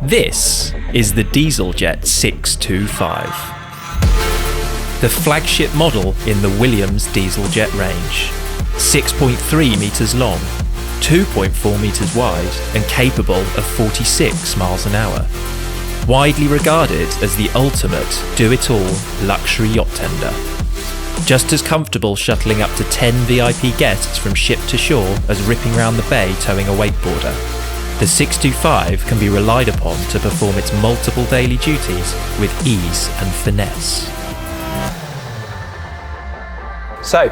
This is the DieselJet 625, the flagship model in the Williams DieselJet range. 6.3 metres long, 2.4 metres wide and capable of 46 miles an hour. Widely regarded as the ultimate do-it-all luxury yacht tender. Just as comfortable shuttling up to 10 VIP guests from ship to shore as ripping round the bay towing a wakeboarder. The 625 can be relied upon to perform its multiple daily duties with ease and finesse. So,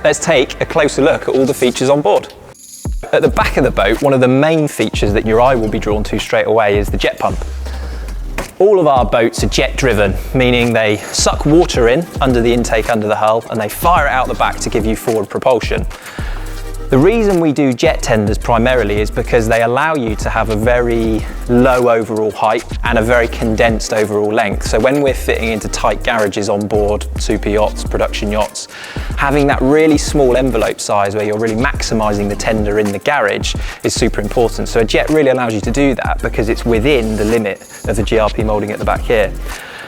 let's take a closer look at all the features on board. At the back of the boat, one of the main features that your eye will be drawn to straight away is the jet pump. All of our boats are jet driven, meaning they suck water in under the intake under the hull and they fire it out the back to give you forward propulsion. The reason we do jet tenders primarily is because they allow you to have a very low overall height and a very condensed overall length. So when we're fitting into tight garages on board, super yachts, production yachts, having that really small envelope size where you're really maximising the tender in the garage is super important. So a jet really allows you to do that because it's within the limit of the GRP moulding at the back here.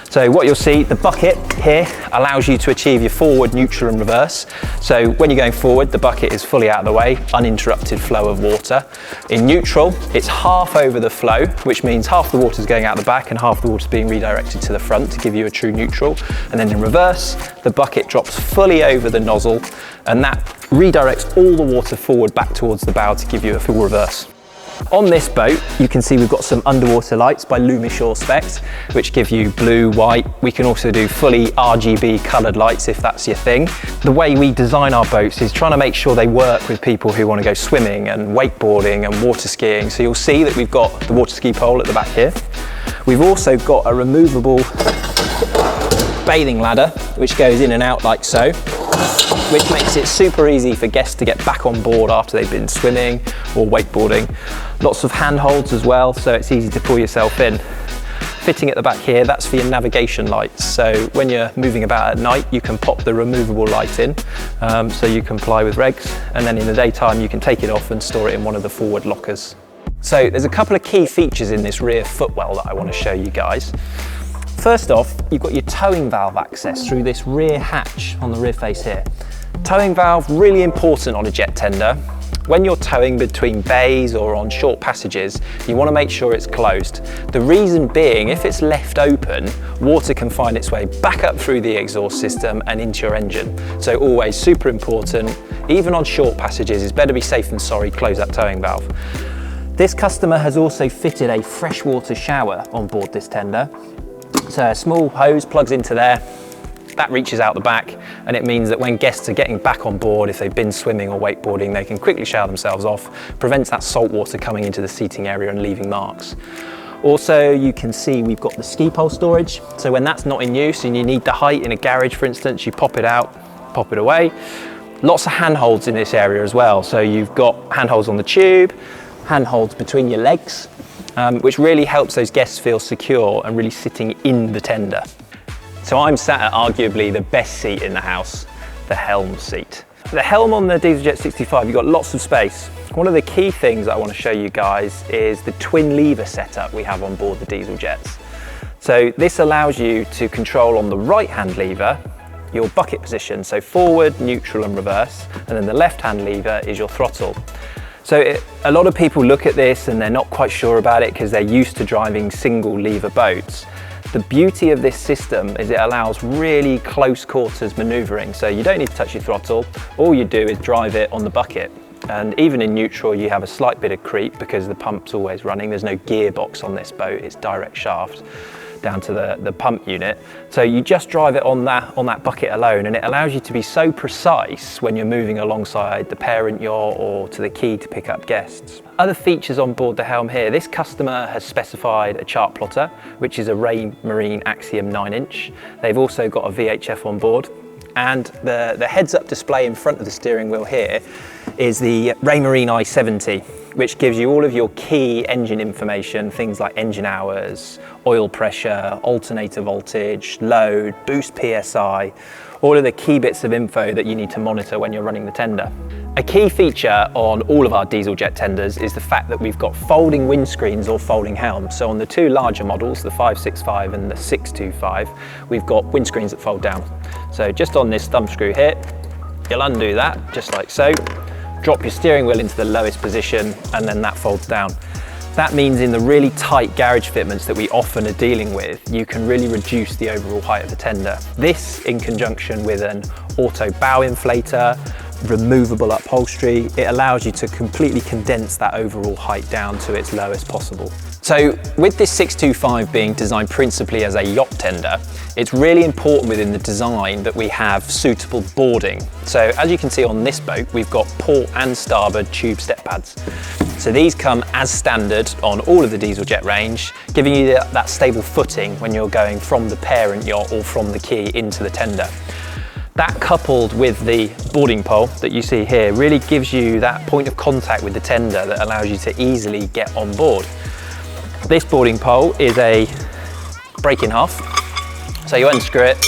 So what you'll see, the bucket here allows you to achieve your forward, neutral and reverse. So when you're going forward, the bucket is fully out of the way, uninterrupted flow of water. In neutral, it's half over the flow, which means half the water is going out the back and half the water is being redirected to the front to give you a true neutral. And then in reverse, the bucket drops fully over the nozzle and that redirects all the water forward back towards the bow to give you a full reverse. On this boat, you can see we've got some underwater lights by Lumishore Specs, which give you blue, white. We can also do fully RGB coloured lights if that's your thing. The way we design our boats is trying to make sure they work with people who want to go swimming and wakeboarding and water skiing. So you'll see that we've got the water ski pole at the back here. We've also got a removable bathing ladder, which goes in and out like so, which makes it super easy for guests to get back on board after they've been swimming or wakeboarding. Lots of handholds as well, so it's easy to pull yourself in. Fitting at the back here, that's for your navigation lights. So when you're moving about at night, you can pop the removable light in, so you comply with regs. And then in the daytime, you can take it off and store it in one of the forward lockers. So there's a couple of key features in this rear footwell that I want to show you guys. First off, you've got your towing valve access through this rear hatch on the rear face here. Towing valve, really important on a jet tender. When you're towing between bays or on short passages, you want to make sure it's closed. The reason being, if it's left open, water can find its way back up through the exhaust system and into your engine. So always super important, even on short passages, it's better be safe than sorry, close that towing valve. This customer has also fitted a freshwater shower on board this tender. So a small hose plugs into there, that reaches out the back, and it means that when guests are getting back on board, if they've been swimming or wakeboarding, they can quickly shower themselves off, prevents that salt water coming into the seating area and leaving marks. Also, you can see we've got the ski pole storage. So when that's not in use and you need the height in a garage, for instance, you pop it out, pop it away. Lots of handholds in this area as well. So you've got handholds on the tube, handholds between your legs, which really helps those guests feel secure and really sitting in the tender. So I'm sat at arguably the best seat in the house, the helm seat. The helm on the DieselJet 65, you've got lots of space. One of the key things that I want to show you guys is the twin lever setup we have on board the DieselJets. So this allows you to control on the right hand lever your bucket position, so forward, neutral and reverse, and then the left hand lever is your throttle. So a lot of people look at this and they're not quite sure about it because they're used to driving single lever boats. The beauty of this system is it allows really close quarters maneuvering. So you don't need to touch your throttle. All you do is drive it on the bucket. And even in neutral, you have a slight bit of creep because the pump's always running. There's no gearbox on this boat, it's direct shaft down to the pump unit. So you just drive it on that bucket alone, and it allows you to be so precise when you're moving alongside the parent yacht or to the quay to pick up guests. Other features on board the helm here, this customer has specified a chart plotter, which is a Raymarine Axiom 9-inch. They've also got a VHF on board, and the heads-up display in front of the steering wheel here is the Raymarine i70, which gives you all of your key engine information, things like engine hours, oil pressure, alternator voltage, load, boost PSI, all of the key bits of info that you need to monitor when you're running the tender. A key feature on all of our DieselJet tenders is the fact that we've got folding windscreens or folding helms. So on the two larger models, the 565 and the 625, we've got windscreens that fold down. So just on this thumb screw here, you'll undo that just like so, drop your steering wheel into the lowest position, and then that folds down. That means in the really tight garage fitments that we often are dealing with, you can really reduce the overall height of the tender. This, in conjunction with an auto bow inflator, removable upholstery, it allows you to completely condense that overall height down to its lowest possible. So with this 625 being designed principally as a yacht tender, it's really important within the design that we have suitable boarding. So as you can see on this boat, we've got port and starboard tube step pads. So these come as standard on all of the DieselJet range, giving you that stable footing when you're going from the parent yacht or from the quay into the tender. That coupled with the boarding pole that you see here really gives you that point of contact with the tender that allows you to easily get on board. This boarding pole is a break in half. So you unscrew it,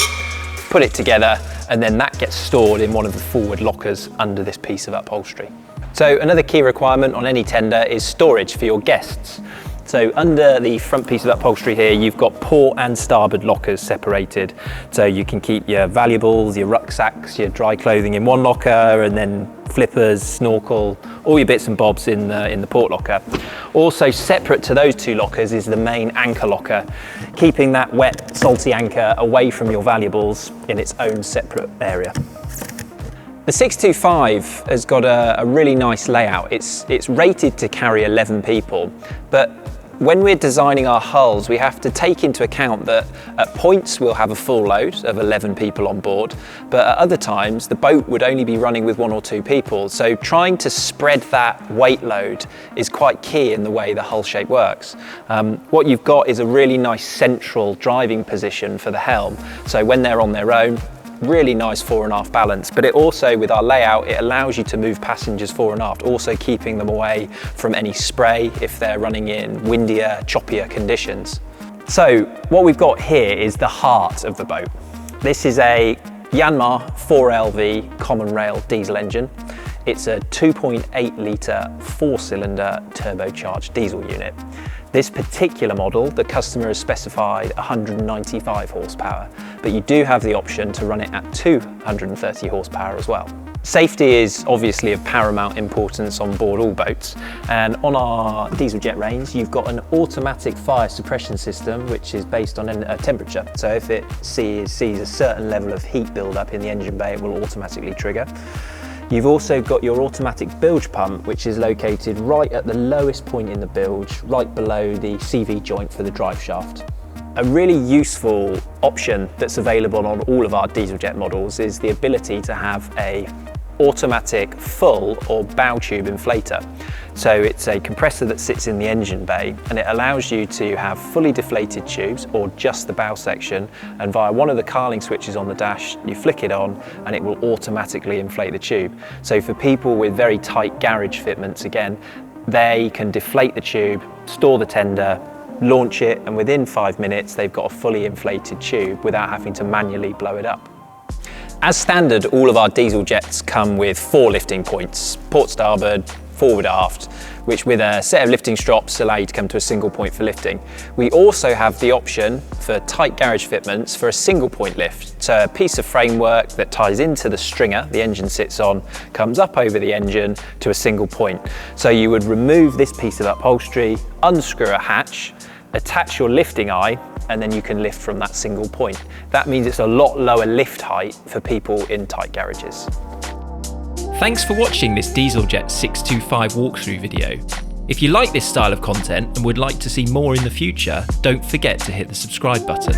put it together, and then that gets stored in one of the forward lockers under this piece of upholstery. So another key requirement on any tender is storage for your guests. So under the front piece of upholstery here, you've got port and starboard lockers separated. So you can keep your valuables, your rucksacks, your dry clothing in one locker, and then flippers, snorkel, all your bits and bobs in the port locker. Also separate to those two lockers is the main anchor locker, keeping that wet, salty anchor away from your valuables in its own separate area. The 625 has got a really nice layout. It's rated to carry 11 people, but when we're designing our hulls, we have to take into account that at points we'll have a full load of 11 people on board, but at other times the boat would only be running with 1 or 2 people. So trying to spread that weight load is quite key in the way the hull shape works. What you've got is a really nice central driving position for the helm. So when they're on their own, really nice fore and aft balance, but it also, with our layout, it allows you to move passengers fore and aft, also keeping them away from any spray if they're running in windier, choppier conditions. So what we've got here is the heart of the boat. This is a Yanmar 4LV common rail diesel engine. It's a 2.8 litre 4-cylinder turbocharged diesel unit. This particular model, the customer has specified 195 horsepower, but you do have the option to run it at 230 horsepower as well. Safety is obviously of paramount importance on board all boats, and on our DieselJet range you've got an automatic fire suppression system which is based on a temperature. So if it sees a certain level of heat build-up in the engine bay, it will automatically trigger. You've also got your automatic bilge pump, which is located right at the lowest point in the bilge, right below the CV joint for the drive shaft. A really useful option that's available on all of our DieselJet models is the ability to have a automatic full or bow tube inflator. So it's a compressor that sits in the engine bay, and it allows you to have fully deflated tubes or just the bow section, and via one of the carling switches on the dash you flick it on and it will automatically inflate the tube. So for people with very tight garage fitments, again, they can deflate the tube, store the tender, launch it, and within 5 minutes they've got a fully inflated tube without having to manually blow it up. As standard, all of our DieselJets come with 4 lifting points: port starboard, forward aft, which with a set of lifting strops allow you to come to a single point for lifting. We also have the option for tight garage fitments for a single point lift. So a piece of framework that ties into the stringer the engine sits on comes up over the engine to a single point. So you would remove this piece of upholstery, unscrew a hatch, attach your lifting eye, and then you can lift from that single point. That means it's a lot lower lift height for people in tight garages. Thanks for watching this DieselJet 625 walkthrough video. If you like this style of content and would like to see more in the future, don't forget to hit the subscribe button.